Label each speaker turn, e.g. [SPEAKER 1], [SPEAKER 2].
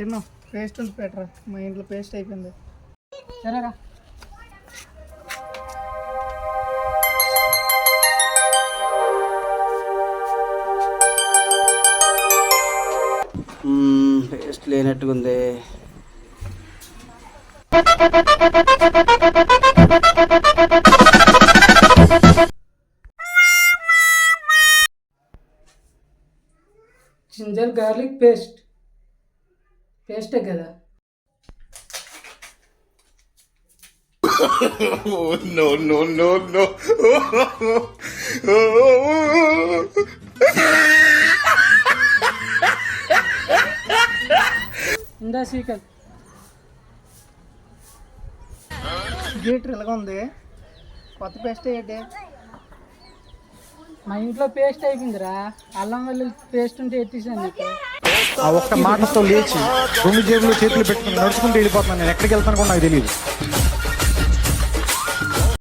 [SPEAKER 1] తిన్నాం. పేస్ట్ ఉంది పెట్టరా, మా ఇంట్లో పేస్ట్ అయిపోయింది. సరేరా.
[SPEAKER 2] పేస్ట్ లేనట్టుగా ఉంది.
[SPEAKER 1] జింజర్ గార్లిక్ పేస్టే కదా.
[SPEAKER 3] No, no, no, no.
[SPEAKER 1] ఇందా సీకల్ గేటర్ ఇలాగా ఉంది. కొత్త పేస్ట్ ఏంటి? మా ఇంట్లో పేస్ట్ అయిపోయిందిరా. అల్లం వెల్లుల్లి పేస్ట్ ఉంటే ఎత్తేసాను నీకు.
[SPEAKER 4] ఆ ఒక్క మాటతో లేచి 2 జేబులు చేతులు పెట్టుకుని నడుచుకుంటూ వెళ్ళిపోతున్నాను. నేను ఎక్కడికి వెళ్తాను కూడా నాకు తెలియదు.